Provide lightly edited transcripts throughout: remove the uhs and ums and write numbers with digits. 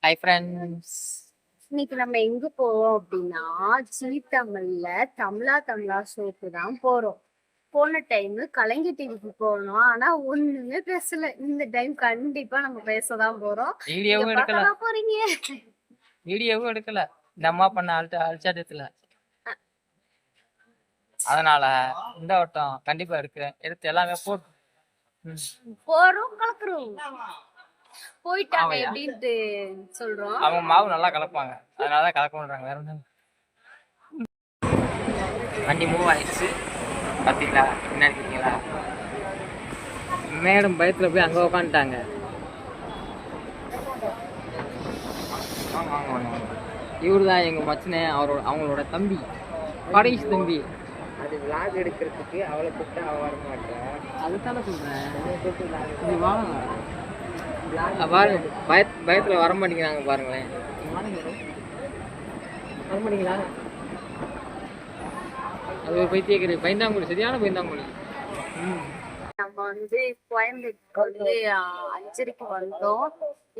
Hi friends. இன்னைக்கு நம்ம எங்க போறோம் அப்படின்னா ஜீ தமிழ்ல தமிழா ஷோக்கு தான் போறோம். போன டைம் கலைஞர் டிவிக்கு போனோம், ஆனா ஒண்ணுமே பேசல. இந்த டைம் கண்டிப்பா நம்ம பேசதான் போறோம். நீங்க பார்க்கலாம் போறீங்க. வீடியோவும் எடுக்கல இந்த அம்மா பண்ண அல்சாட்டத்துல. அதனால இந்த வட்டம் கண்டிப்பா எடுத்து எல்லாமே போட்டு போறோம் கலக்குறோம். போயிட்டாங்க எப்படின்ட்டு சொல்றோம். அவங்க மாவு நல்லா கலப்பாங்க, அதனாலதான் கலக்க பண்றாங்க. வேற ஒன்றும் வண்டி மூவ் ஆயிடுச்சு. பார்த்தீங்களா என்ன இருக்கீங்களா? மேடம் பயத்துல போய் அங்கே உட்காந்துட்டாங்க. இவரு தான் எங்க மச்சனே, அவங்களோட தம்பி, கடைசி தம்பி. அது விளாக் எடுக்கிறதுக்கு அவளை கூப்பிட்டு அவ வர மாட்டேன். அதுதானே சொல்றேன். பயத்துல வர மாட்டேங்கிறாங்க பாருங்களேன். வர மாட்டீங்களா? அது ஒரு பைத்தியக்காரி பயந்தாங்குழி, சரியான பயந்தாங்குழி. நம்ம வந்து கோயம்பேட்டுக்கு வந்து 5:30 வந்தோம்.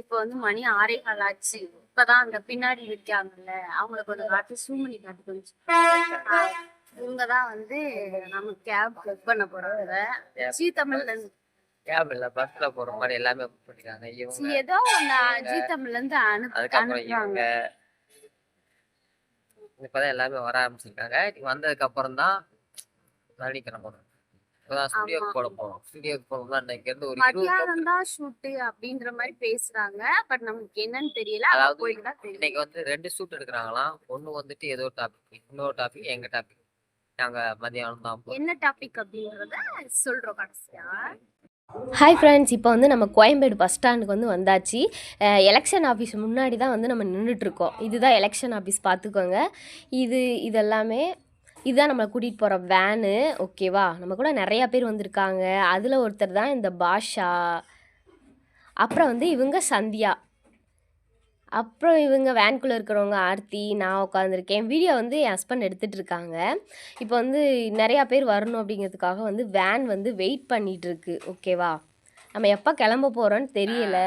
இப்ப வந்து மணி 6:15 ஆச்சு. இப்பதான் அந்த பின்னாடி இருக்காங்கல்ல, அவங்களுக்கு ஒரு காட்டு சூமணி காட்டு கொஞ்சம். இவங்கதான் வந்து நம்ம கேப் புக் பண்ண போறாங்க. ஜீ தமிழ்ல இருந்து கேப் இல்ல, பஸ்ல போற மாதிரி எல்லாமே புக் பண்ணிருக்காங்க. ஏதோ ஒண்ணு ஜீ தமிழ்ல இருந்து அனுப்புறாங்க. இப்பதான் எல்லாமே வர ஆரம்பிச்சிருக்காங்க. வந்ததுக்கு அப்புறம் தான் மறுபடியும் போறோம். ஸ்டுடியோக்கு போட போறோம். ஸ்டுடியோக்கு போறோம்னா இன்னைக்கு இருந்து ஒரு மத்தியானம் தான் ஷூட் அப்படின்ற மாதிரி பேசுறாங்க. பட் நமக்கு என்னன்னு தெரியல. அதாவது இன்னைக்கு வந்து 2 ஷூட் எடுக்கிறாங்களாம். ஒண்ணு வந்துட்டு ஏதோ டாபிக், இன்னொரு டாபிக் எங்க டாபிக். நாங்க மதியானம் தான் என்ன டாபிக் அப்படின்றத சொல்றோம் கடைசியா. ஹாய் ஃப்ரெண்ட்ஸ், இப்போ வந்து நம்ம கோயம்பேடு பஸ் ஸ்டாண்டுக்கு வந்து வந்தாச்சு. எலெக்ஷன் ஆஃபீஸ் முன்னாடி தான் வந்து நம்ம நின்றுட்டுருக்கோம். இதுதான் எலெக்ஷன் ஆஃபீஸ், பார்த்துக்கோங்க. இதெல்லாமே இதுதான் நம்மளை கூட்டிகிட்டு போகிற வேனு, ஓகேவா? நம்ம கூட நிறையா பேர் வந்திருக்காங்க. அதில் ஒருத்தர் தான் இந்த பாஷா. அப்புறம் வந்து இவங்க சந்தியா. அப்புறம் இவங்க வேன்குள்ளே இருக்கிறவங்க ஆர்த்தி, நான் உட்காந்துருக்கேன். வீடியோ வந்து என் ஹஸ்பண்ட் எடுத்துகிட்டு இருக்காங்க. இப்போ வந்து நிறையா பேர் வரணும் அப்படிங்கிறதுக்காக வந்து வேன் வந்து வெயிட் பண்ணிகிட்ருக்கு, ஓகேவா? நம்ம எப்போ கிளம்ப போகிறோன்னு தெரியல.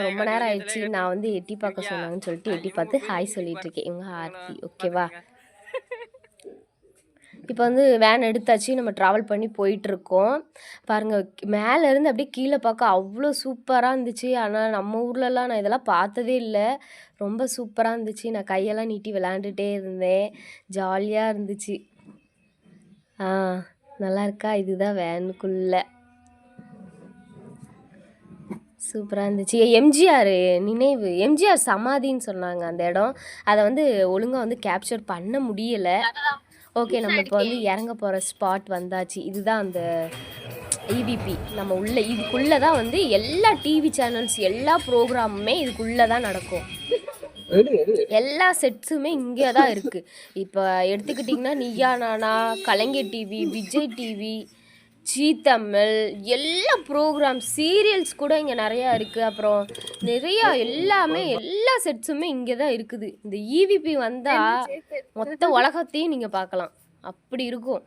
ரொம்ப நேரம் ஆயிடுச்சு. நான் வந்து எட்டி பார்க்க சொன்னாங்கன்னு சொல்லிட்டு எட்டி பார்த்து ஹாய் சொல்லிகிட்ருக்கேன். இவங்க ஆர்த்தி, ஓகேவா? இப்போ வந்து வேன் எடுத்தாச்சு. நம்ம ட்ராவல் பண்ணி போயிட்டுருக்கோம். பாருங்கள், மேலேருந்து அப்படியே கீழே பார்க்க அவ்வளோ சூப்பராக இருந்துச்சு. ஆனால் நம்ம ஊர்லலாம் நான் இதெல்லாம் பார்த்ததே இல்லை. ரொம்ப சூப்பராக இருந்துச்சு. நான் கையெல்லாம் நீட்டி விளாண்டுட்டே இருந்தேன். ஜாலியாக இருந்துச்சு. நல்லா இருக்கா? இதுதான் வேனுக்குள்ளே சூப்பராக இருந்துச்சு. எம்ஜிஆர் நினைவு, எம்ஜிஆர் சமாதின்னு சொன்னாங்க அந்த இடம். அதை வந்து ஒழுங்காக வந்து கேப்சர் பண்ண முடியலை. ஓகே, நம்ம இப்போ வந்து இறங்க போகிற ஸ்பாட் வந்தாச்சு. இதுதான் அந்த இவிபி. நம்ம இதுக்குள்ளே தான் வந்து எல்லா டிவி சேனல்ஸ், எல்லா ப்ரோக்ராமுமே இதுக்குள்ளே தான் நடக்கும். எல்லா செட்ஸுமே இங்கே தான் இருக்குது. இப்போ எடுத்துக்கிட்டிங்கன்னா நீயா நானா, கலைஞர் டிவி, விஜய் டிவி, ஜீ தமிழ், எல்லா ப்ரோக்ராம், சீரியல்ஸ் கூட இங்கே நிறையா இருக்குது. அப்புறம் நிறையா எல்லா செட்ஸுமே இங்கே தான் இருக்குது. இந்த இவிபி வந்தால் மொத்த உலகத்தையும் நீங்கள் பார்க்கலாம். அப்படி இருக்கும்.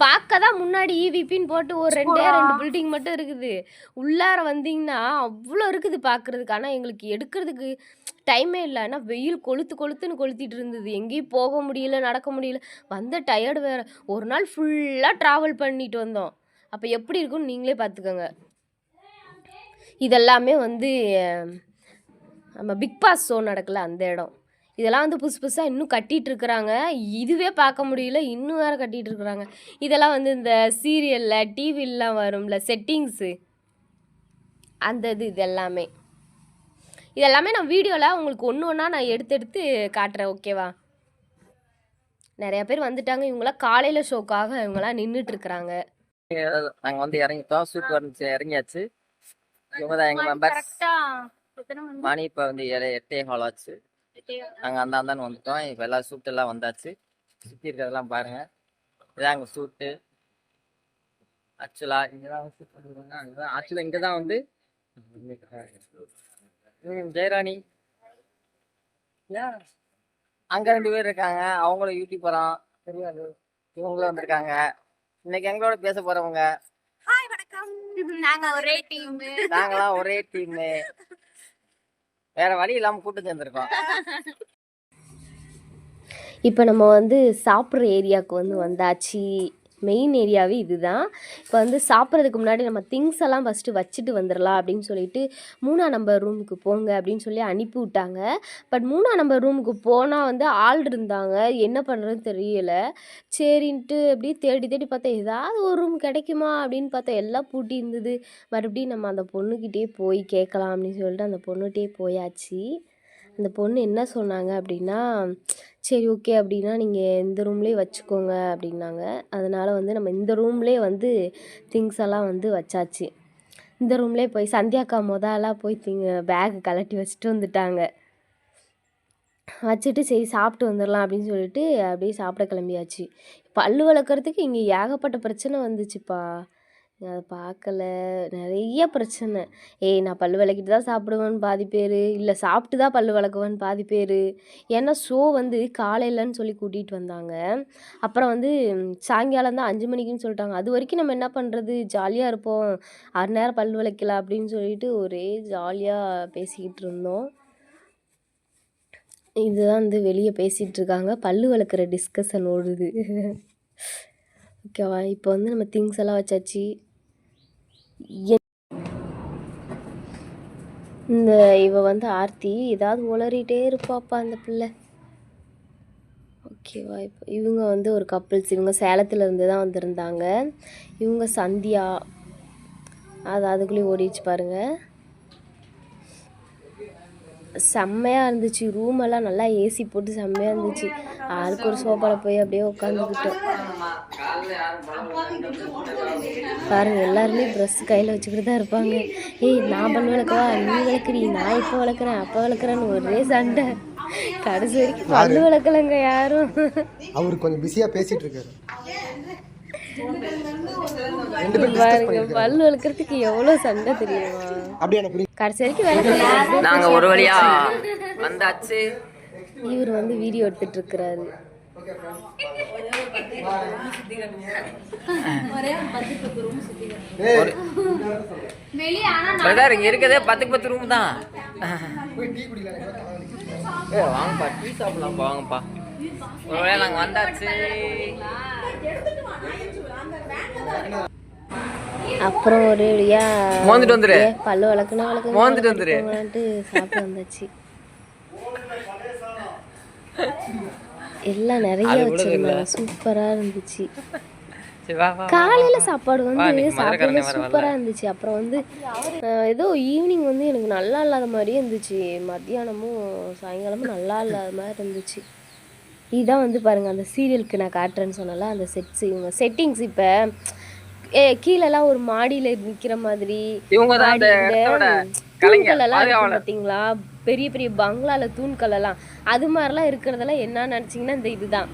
பார்க்க தான் முன்னாடி இவிபின்னு போட்டு ஒரு 2 பில்டிங் மட்டும் இருக்குது. உள்ளார வந்தீங்கன்னா அவ்வளோ இருக்குது பார்க்குறதுக்கு. ஆனால் எங்களுக்கு எடுக்கிறதுக்கு டைமே இல்லை. ஆனால் வெயில் கொளுத்துன்னு கொளுத்திட்டு இருந்தது. எங்கேயும் போக முடியல, நடக்க முடியல. வந்த டயர்டு வேறு. ஒரு நாள் ஃபுல்லாக ட்ராவல் பண்ணிட்டு வந்தோம். அப்போ எப்படி இருக்குன்னு நீங்களே பார்த்துக்கோங்க. இதெல்லாமே வந்து நம்ம பிக் பாஸ் ஷோ நடக்கல அந்த இடம். இதெல்லாம் வந்து புதுசாக இன்னும் கட்டிகிட்ருக்குறாங்க. இதுவே பார்க்க முடியல, இன்னும் வேறு கட்டிகிட்ருக்குறாங்க. இதெல்லாம் வந்து இந்த சீரியலில் டிவிலலாம் வரும்ல செட்டிங்ஸு, அந்த இதெல்லாமே நான் வீடியோவில் உங்களுக்கு ஒன்று ஒன்றா நான் எடுத்து காட்டுறேன், ஓகேவா? நிறையா பேர் வந்துட்டாங்க. இவங்களாம் காலையில் ஷோக்காக இவங்களாம் நின்றுட்டுருக்குறாங்க. நாங்கள் வந்து இறங்கிட்டோம். சூப்பர் இருந்துச்சு, இறங்கியாச்சு. இவங்க தான் எங்கள் மெம்பர்ஸ். மணி இப்போ வந்து 8:15 ஆச்சு. நாங்கள் அந்தான்னு வந்துட்டோம். இப்போ எல்லாம் சூட்டு எல்லாம் வந்தாச்சு. சுற்றி இருக்கிறதெல்லாம் பாருங்க. இதான் எங்கள் சூட்டு. ஆக்சுவலாக இங்கே தான் ஷூட் பண்ணுவாங்க. ஆக்சுவலாக இங்கே தான் வந்து ஜெயராணி, அங்கே 2 பேர் இருக்காங்க. அவங்களும் யூடியூபரான் தெரியாது. இவங்களும் வந்திருக்காங்க. இன்னைக்கு எங்களோட பேச போறவங்க. நாங்களாம் ஒரே டீம். வேற வழி இல்லாம கூட்டு சேர்ந்துருக்கோம். இப்போ நம்ம வந்து சாப்பிட்ற ஏரியாவுக்கு வந்து வந்தாச்சு. மெயின் ஏரியாவே இதுதான். இப்போ வந்து சாப்பிட்றதுக்கு முன்னாடி நம்ம திங்ஸ் எல்லாம் ஃபஸ்ட்டு வச்சுட்டு வந்துடலாம் அப்படின்னு சொல்லிட்டு 3ஆம் நம்பர் ரூமுக்கு போங்க அப்படின்னு சொல்லி அனுப்பி விட்டாங்க. பட் 3ஆம் நம்பர் ரூமுக்கு போனால் வந்து ஆள் இருந்தாங்க. என்ன பண்ணுறதுன்னு தெரியல. சரின்ட்டு அப்படியே தேடி தேடி பார்த்தேன், ஏதாவது ஒரு ரூம் கிடைக்குமா அப்படின்னு பார்த்தா எல்லாம் பூட்டி இருந்தது. மறுபடியும் நம்ம அந்த பொண்ணுக்கிட்டே போய் கேட்கலாம் அப்படின்னு சொல்லிட்டு அந்த பொண்ணுகிட்டே போயாச்சு. அந்த பொண்ணு என்ன சொன்னாங்க அப்படின்னா, சரி ஓகே அப்படின்னா நீங்கள் இந்த ரூம்லேயே வச்சுக்கோங்க அப்படின்னாங்க. அதனால் வந்து நம்ம இந்த ரூம்லேயே வந்து திங்ஸ் எல்லாம் வந்து வச்சாச்சு. இந்த ரூம்லேயே போய் சந்தியாக்கா முதலாம் போய் பேக் கழட்டி வச்சுட்டு வந்துட்டாங்க. வச்சுட்டு சரி சாப்பிட்டு வந்துடலாம் அப்படின்னு சொல்லிட்டு அப்படியே சாப்பிட கிளம்பியாச்சு. பல்லு விளக்குறதுக்கு இங்கே ஏகப்பட்ட பிரச்சனை வந்துச்சுப்பா. அதை பார்க்கல, நிறைய பிரச்சனை. நான் பல்லு விளக்கிட்டு தான் சாப்பிடுவேன்னு பாதி பேர், இல்லை சாப்பிட்டு தான் பல்லு விளக்குவேன்னு பாதி பேர். ஏன்னா ஷோ வந்து காலையிலன்னு சொல்லி கூட்டிகிட்டு வந்தாங்க. அப்புறம் வந்து சாயங்காலம் தான் 5 மணிக்குன்னு சொல்லிட்டாங்க. அது வரைக்கும் நம்ம என்ன பண்ணுறது, ஜாலியாக இருப்போம், 6 நேரம் பல்லு விளக்கலாம் அப்படின்னு சொல்லிட்டு ஒரே ஜாலியாக பேசிக்கிட்டு இருந்தோம். இதுதான் வந்து வெளியே பேசிகிட்டு இருக்காங்க, பல்லு விளக்குற டிஸ்கஷன் ஓடுது. ஓகேவா, இப்போ வந்து நம்ம திங்ஸ் எல்லாம் வச்சாச்சு. இந்த இவ வந்து ஆர்த்தி ஏதாவது உளறிட்டே இருப்பாப்பா அந்த பிள்ளை. ஓகேவா, இப்போ இவங்க வந்து ஒரு கப்பிள்ஸ். இவங்க சேலத்துலேருந்து தான் வந்திருந்தாங்க. இவங்க சந்தியா. அதுக்குள்ளேயே ஓடிச்சு பாருங்கள். செம்மையாக இருந்துச்சு. ரூம் எல்லாம் நல்லா ஏசி போட்டு செம்மையாக இருந்துச்சு. ஆளுக்கு ஒரு சோஃபாவில் போய் அப்படியே உட்காந்துக்கிட்டோம். பாருங்க, எல்லாருமே ப்ரெஷ் கையில் வச்சுக்கிட்டு தான் இருப்பாங்க. நான் பல் விளக்கவா, நீ விளக்குறீ, நான் இப்போ விளக்குறேன் அப்போ விளக்குறேன்னு ஒரே சண்டை. கடைசி வரைக்கும் பல்லு விளக்கலைங்க யாரும். அவர் கொஞ்சம் பிஸியாக பேசிட்டு இருக்காரு. பாருங்க, பல்லு விளக்குறதுக்கு எவ்வளோ சண்டை தெரியுமா. கடைசி வரைக்கும் விளக்கல. நாங்க ஒரு வழியா வந்தாச்சு. இவர் வந்து வீடியோ எடுத்துட்டு இருக்கிறாரு. இங்க இருக்கதே 10 ரூம் தான். வாங்கப்பா, டீ சாப்பிடலாம், வாங்கப்பா. ஒரு வழியா நாங்க வந்தாச்சு. அப்புறம் ஒரு வழியா மோந்துட்டு வந்துரு, பல்லு விளக்குனா மோந்துட்டு வந்துரு சாப்பிட்டு வந்தாச்சு. எல்லாம் நிறைய வச்சிருந்தாங்க, சூப்பரா இருந்துச்சு. காலையில சாப்பாடு வந்து சாப்பிட சூப்பரா இருந்துச்சு. அப்புறம் வந்து ஏதோ ஈவினிங் வந்து எனக்கு நல்லா இல்லாத மாதிரியே இருந்துச்சு. மத்தியானமும் சாயங்காலமும் நல்லா இல்லாத மாதிரி இருந்துச்சு. இதுதான் வந்து பாருங்க, அந்த சீரியலுக்கு நான் காட்டுறேன்னு சொன்னால அந்த இவங்க செட்டிங்ஸ். இப்போ கீழெல்லாம் ஒரு மாடியில நிக்கிற மாதிரி தூண்கள் எல்லாம் இருக்கு பார்த்தீங்களா, பெரிய பெரிய பங்களால தூண்கள் எல்லாம், அது மாதிரிலாம் இருக்கிறதெல்லாம் என்ன நினச்சிங்கன்னா இந்த இதுதான்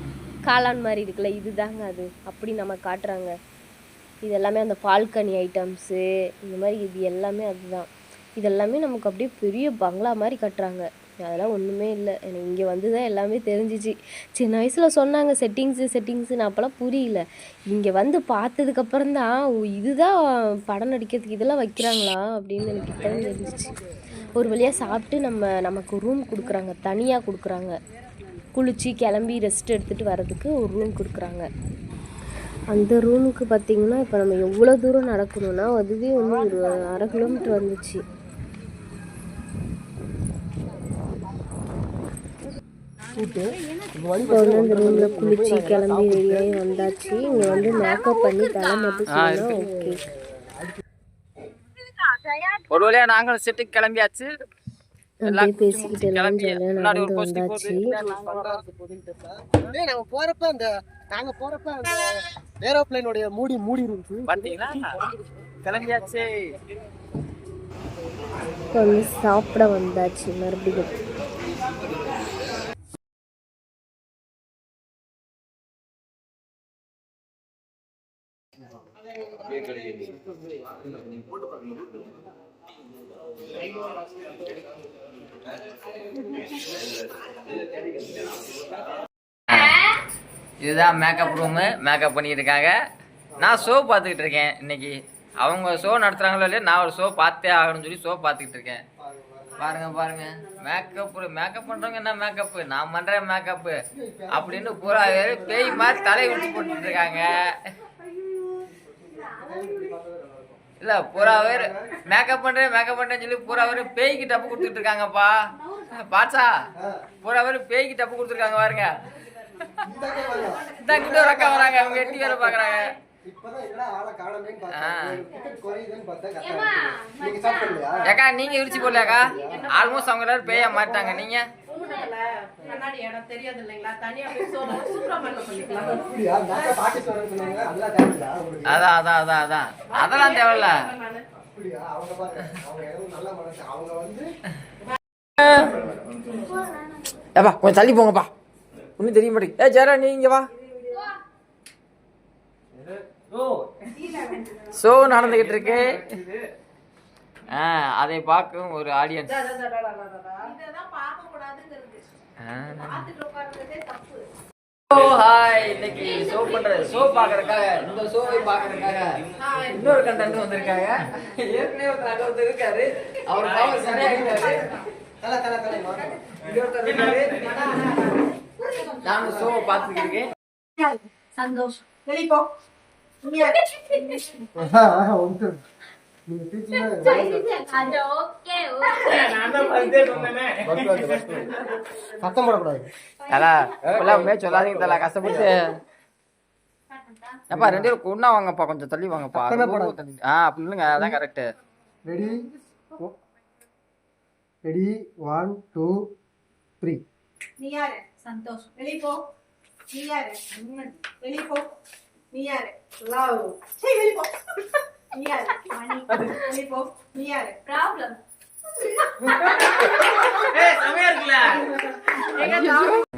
காளான் மாதிரி இருக்குல்ல, இதுதாங்க அது. அப்படி நம்ம காட்டுறாங்க. இது எல்லாமே அந்த பால்கனி ஐட்டம்ஸு, இந்த மாதிரி இது எல்லாமே அதுதான். இதெல்லாமே நமக்கு அப்படியே பெரிய பங்களா மாதிரி கட்டுறாங்க. அதெல்லாம் ஒன்றுமே இல்லை. எனக்கு இங்கே வந்து தான் எல்லாமே தெரிஞ்சிச்சு. சின்ன வயசில் சொன்னாங்க செட்டிங்ஸு, நான் அப்போல்லாம் புரியல. இங்கே வந்து பார்த்ததுக்கப்புறம் தான் இதுதான் படம் நடிக்கிறதுக்கு இதெல்லாம் வைக்கிறாங்களா அப்படின்னு எனக்கு இப்போ தான் தெரிஞ்சிச்சு. ஒரு வழியாக சாப்பிட்டு நமக்கு ரூம் கொடுக்குறாங்க, தனியாக கொடுக்குறாங்க. குளிச்சு கிளம்பி ரெஸ்ட் எடுத்துகிட்டு வர்றதுக்கு ஒரு ரூம் கொடுக்குறாங்க. அந்த ரூமுக்கு பார்த்திங்கன்னா இப்போ நம்ம எவ்வளோ தூரம் நடக்கணும்னா அதுவே வந்து ஒரு 1/2 கிலோமீட்டர் வந்துச்சு. இப்போ வந்து அந்த ரூமில் குளிச்சு கிளம்பி ரெடியாகி வந்தாச்சு. இங்கே வந்து மேக்கப் பண்ணி தலை மட்டும் சொன்னால் ஓகே. ஒரு வழியா நாங்களும் செட்டுக்கு கிளம்பியாச்சு. அப்படியே பேசிக்கிட்டு எல்லாம் ஜாலியாக நடந்து வந்தாச்சு. போறப்ப அந்த ஏரோப்ளேனோட மூடி இருந்துச்சு பாத்தீங்களா, கிளம்பியாச்சு. இப்போ வந்து சாப்பிட வந்தாச்சு மறுபடியும். இதுதான் மேக்கப் ரூமு. மேக்கப் பண்ணிட்டு இருக்காங்க. நான் ஷோ பார்த்துக்கிட்டு இருக்கேன். இன்னைக்கு அவங்க ஷோ நடத்துறாங்களோ இல்லையா, நான் ஒரு ஷோ பார்த்தே ஆகணும்னு சொல்லி ஷோ பார்த்துக்கிட்டு இருக்கேன். பாருங்க பாருங்க மேக்கப் பண்றவங்க என்ன மேக்கப், நான் பண்றேன் மேக்கப் அப்படின்னு பூரா பேரு பேய் மாதிரி தலை வச்சு போட்டுட்டு இருக்காங்க. இல்ல பூரா பேர் மேக்கப் பண்றேன்னு சொல்லி பூரா பேர் பேய்க்கு டப்பு கொடுத்துட்டு இருக்காங்கப்பா. பாச்சா பூரா பேர் பேய்க்கு டப்பு கொடுத்துருக்காங்க பாருங்க. இந்த கிட்ட ஒரு அக்கா வராங்க, அவங்க எட்டி வேலை பாக்குறாங்க. ஏக்கா நீங்க இடிச்சு போடலையாக்கா? ஆல்மோஸ்ட் அவங்க எல்லாரும் பேயா மாட்டாங்க. நீங்க அதான் அதான் அதான் அதான் அதெல்லாம் தேவையில்ல. ஏப்பா கொஞ்சம் தள்ளி போங்கப்பா, ஒன்னும் தெரிய மாட்டேங்குது. ஜெரா நீங்க வா. ஷோ நடந்துகிட்டு இருக்கு. அதை பார்க்கும் ஒரு ஆடியன்ஸ். ஹாய், இன்னைக்கு ஷோ பண்றது, ஷோ பாக்குறதுக்காக, இந்த ஷோவை பாக்குறதுக்காக இன்னொரு கண்டென்ட் வந்திருக்காங்க. ஏற்கனவே ஒருத்தர் இருக்காரு, அவர் பாவம் சரியாகிட்டாரு. நானும் ஷோ பார்த்துக்கிட்டு இருக்கேன். சந்தோஷம். சத்தம் போடக்கூடாது. சொல்லாதீங்க தல, கஷ்டப்பட்டு. ஏப்பா 2 பேரும் ஒண்ணா வாங்கப்பா, கொஞ்சம் தள்ளி வாங்கப்பா. அப்படி இல்லைங்க, அதான் கரெக்ட். ரெடி 1 2 3. நீ யாரு? சந்தோஷம். வெளிய போ. நீ யாரு? வெளிய போ. நீ யாரு? லவ். சரி வெளிய போ. நீ யாரு? மணி. வெளிய போ. நீ யாரு? ப்ராப்ளம். ஏய் சமையா இருக்குல.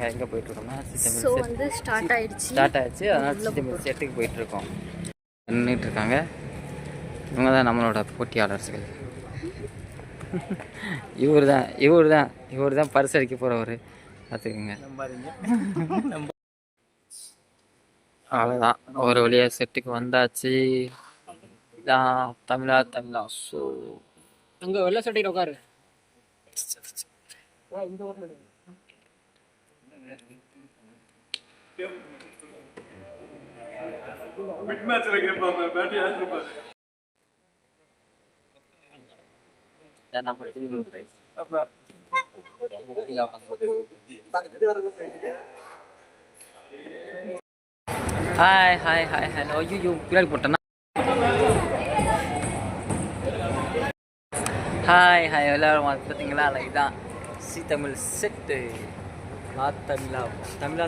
எங்க போயிட்டு இருக்கோம்னா சோ வந்து ஸ்டார்ட் ஆயிடுச்சு. அதனால சிஸ்டம் செட்டுக்கு போயிட்டு இருக்கோம். நின்னுட்டு இருக்காங்க. இவங்க தான் நம்மளோட போட்டியாளர்கள். இவர் தான் பரிசு அடிக்க போறவர். பார்த்துக்குங்க. அவ்வளோதான், ஒரு வழியா செட்டுக்கு வந்தாச்சு. தமிழா ஷோ. அங்க வெள்ள சட்டையில உட்காரு. பிட் மேட்ச்ல கேட்பாங்க, பேட்டி ஆயிருப்பாங்க. Hi hi hi hello. ஐயோ பின்னாடி போட்டேன்னா. ஹாய் ஹாய் எல்லாரும் பார்த்தீங்களா? இதுதான் சி தமிழ் செட்டு.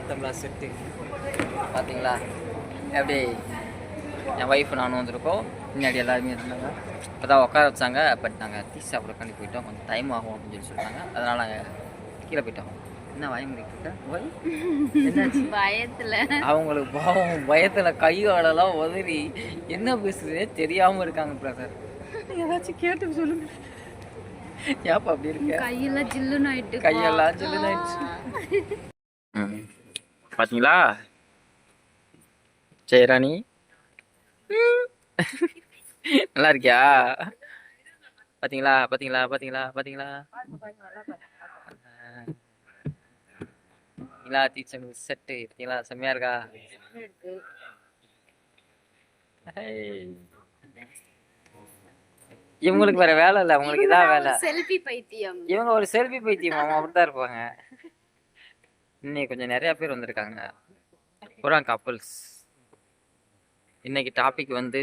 தமிழா செட்டு பார்த்தீங்களா? எப்படி என் ஒய்ஃப் நானும் வந்திருக்கோம். பின்னாடி எல்லாருமே இருந்தாங்க. இப்போ தான் உட்கார வச்சாங்க. பட் நாங்கள் டீ சாப்பிட்றக்காண்டி போயிட்டோம். கொஞ்சம் டைம் ஆகும் அப்படின்னு சொல்லி சொல்லிட்டாங்க. அதனால் நாங்கள் கீழே போயிட்டோம். என்ன வாய முடிக்கிட்ட பயத்துல அவங்களுக்கு பாவம் பயத்துல கையோடலாம் உதறி என்ன பேசுறதே தெரியாம இருக்காங்க. பிரதர் ஏதாச்சும் கேட்டு சொல்லுங்க. ஏப்பா அப்படி இருக்க? கையெல்லாம் ஜில்லுன்னு ஆயிட்டு. கையெல்லாம் ஜில்லுன்னு ஆயிடுச்சு. பாத்தீங்களா ஜெயராணி? நல்லா இருக்கியா? பாத்தீங்களா பாத்தீங்களா பாத்தீங்களா பாத்தீங்களா டீச்சர் செட்டு பார்த்தீங்களா? செம்மையா இருக்கா? இவங்களுக்கு வேற வேலை இல்லை, அவங்களுக்கு இதான் வேலை. செல்ஃபி பைத்தியம். இவங்க ஒரு செல்ஃபி பைத்தியம், அவங்க அப்படித்தான் இருப்பாங்க. இன்னைக்கு கொஞ்சம் நிறைய பேர் வந்திருக்காங்க, பூரா கப்பல்ஸ். இன்னைக்கு டாபிக் வந்து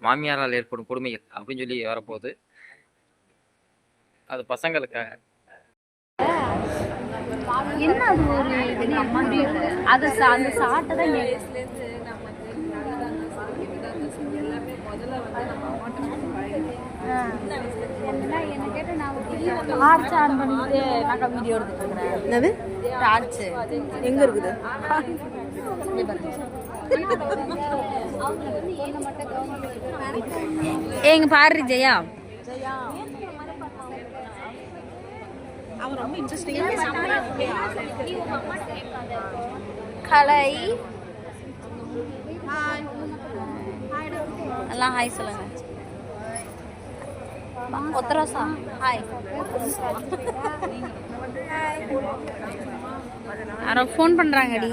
மாமியாரால் ஏற்படும் கொடுமைகள் அப்படின்னு சொல்லி வரப்போகுது. அது பசங்களுக்காக. என்ன அது ஒரு அது அந்த சாட்டை தான் டார்ச் ஆன் பண்ணிட்டு நாங்கள் வீடியோ எடுத்துட்டு இருக்கிறேன். என்னது டார்ச் எங்க இருக்குது? எங்க பாரு ஜெயா. அவன் ரொம்ப இன்ட்ரெஸ்டிங்கா கலை எல்லாம் ஹாய் சொல்லுங்க. ஒத்தரோசா ஹாய் யாரோ ஃபோன் பண்றாங்கடி.